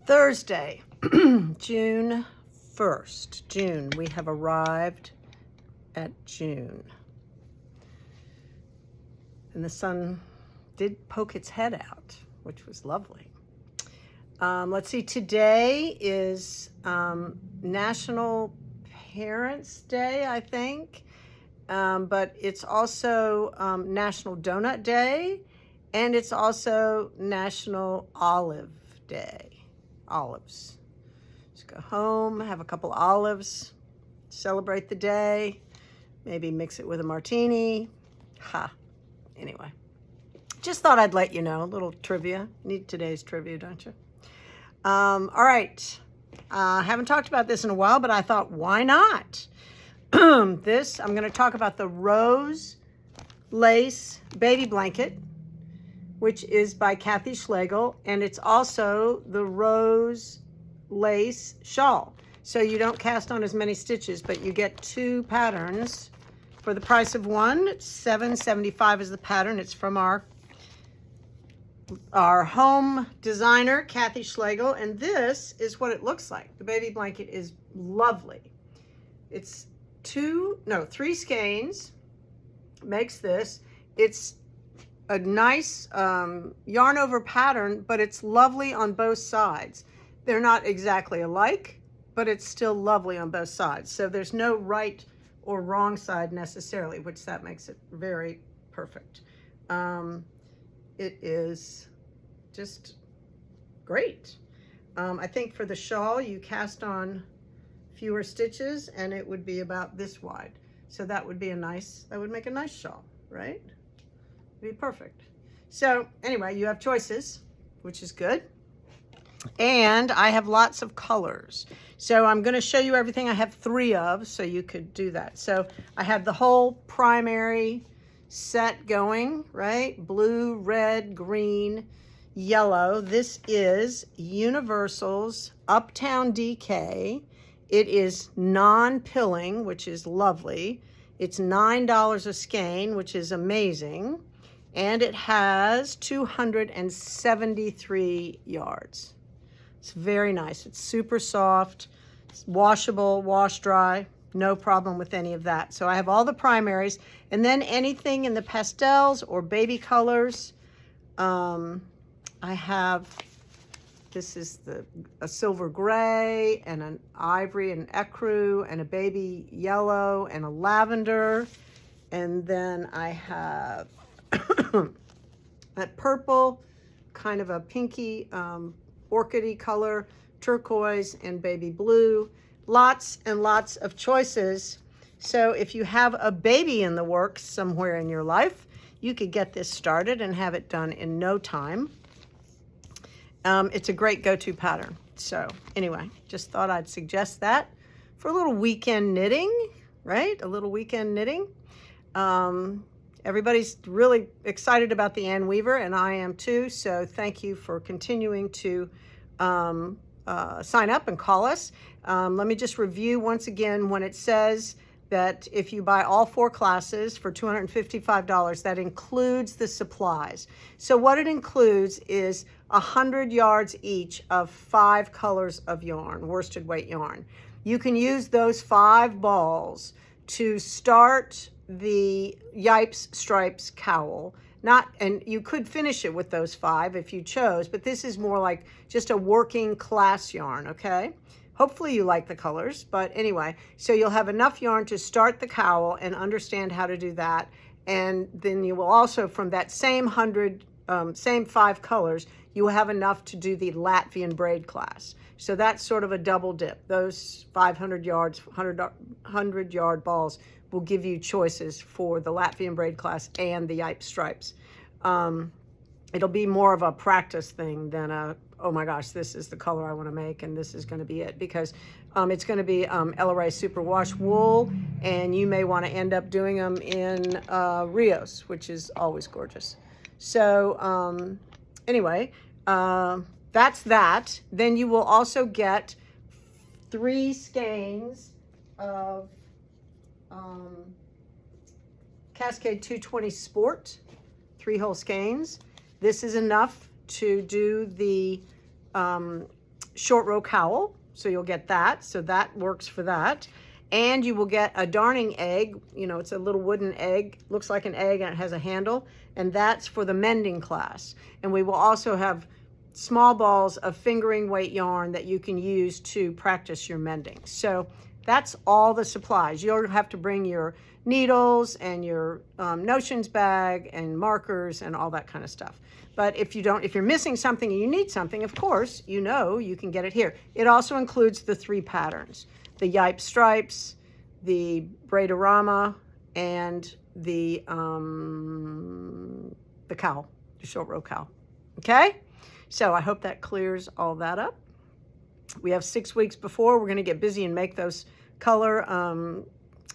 Thursday, June 1st. June. We have arrived at June. And the sun did poke its head out, which was lovely. Let's see, today is National Parents' Day, I think. But it's also National Donut Day, and it's also National Olive Day. Olives. Just go home, have a couple olives, celebrate the day, maybe mix it with a martini. Anyway, just thought I'd let you know, a little trivia. Need today's trivia, don't you? All right. I haven't talked about this in a while, but I thought, why not? I'm going to talk about the Rose Lace Baby Blanket, which is by Kathy Schlegel, and it's also the Rose Lace Shawl. So you don't cast on as many stitches, but you get two patterns for the price of one. It's $7.75 is the pattern. It's from our home designer, Kathy Schlegel, and this is what it looks like. The baby blanket is lovely. It's three skeins makes this. It's a nice yarn over pattern, but it's lovely on both sides. They're not exactly alike, but it's still lovely on both sides. So there's no right or wrong side necessarily, which that makes it very perfect. It is just great. I think for the shawl, you cast on fewer stitches and it would be about this wide. So that would make a nice shawl, right? Be perfect. So anyway, you have choices, which is good. And I have lots of colors. So I'm going to show you everything I have 3 of, so you could do that. So I have the whole primary set going, right? Blue, red, green, yellow. This is Universal's Uptown DK. It is non-pilling, which is lovely. It's $9 a skein, which is amazing. And it has 273 yards. It's very nice. It's super soft. It's washable, wash dry. No problem with any of that. So I have all the primaries, and then anything in the pastels or baby colors. I have, this is a silver gray and an ivory and ecru and a baby yellow and a lavender. And then I have that purple, kind of a pinky, orchidy color, turquoise, and baby blue. Lots and lots of choices. So if you have a baby in the works somewhere in your life, you could get this started and have it done in no time. It's a great go-to pattern. So anyway, just thought I'd suggest that for a little weekend knitting, right? A little weekend knitting. Everybody's really excited about the Ann Weaver, and I am too. So thank you for continuing to sign up and call us. Let me just review once again when it says that if you buy all 4 classes for $255, that includes the supplies. So what it includes is 100 yards each of 5 colors of yarn, worsted weight yarn. You can use those 5 balls to start the Yipes Stripes cowl. And you could finish it with those 5 if you chose, but this is more like just a working class yarn, okay? Hopefully you like the colors, but anyway, so you'll have enough yarn to start the cowl and understand how to do that. And then you will also, from that same 5 colors, you will have enough to do the Latvian braid class. So that's sort of a double dip. Those 500 yards, 100 yard balls will give you choices for the Latvian braid class and the Yipes Stripes. It'll be more of a practice thing than oh my gosh, this is the color I want to make and this is going to be it, because it's going to be Ella Rae superwash wool, and you may want to end up doing them in Rios, which is always gorgeous. So anyway, that's that. Then you will also get 3 skeins of Cascade 220 Sport, 3 whole skeins. This is enough to do the short row cowl. So you'll get that. So that works for that. And you will get a darning egg. You know, it's a little wooden egg, looks like an egg, and it has a handle. And that's for the mending class. And we will also have small balls of fingering weight yarn that you can use to practice your mending. So that's all the supplies. You'll have to bring your needles and your notions bag and markers and all that kind of stuff. But if you're missing something and you need something, of course, you know you can get it here. It also includes the 3 patterns: the Yipe stripes, the Braidorama, and the cowl, the short row cowl. Okay? So I hope that clears all that up. We have 6 weeks before. We're going to get busy and make those color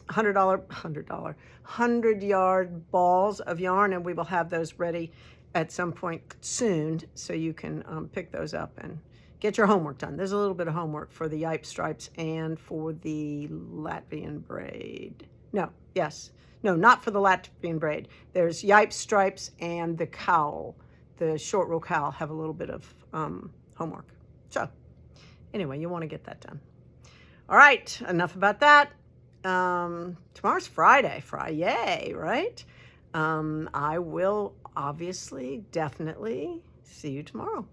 100-yard balls of yarn, and we will have those ready at some point soon, so you can pick those up and get your homework done. There's a little bit of homework for the Yipe stripes and for the Latvian braid. No, not for the Latvian braid. There's Yipe stripes and the cowl. The short row cowl have a little bit of homework. So anyway, you want to get that done. All right, enough about that. Tomorrow's Friday, yay, right? I will obviously, definitely see you tomorrow.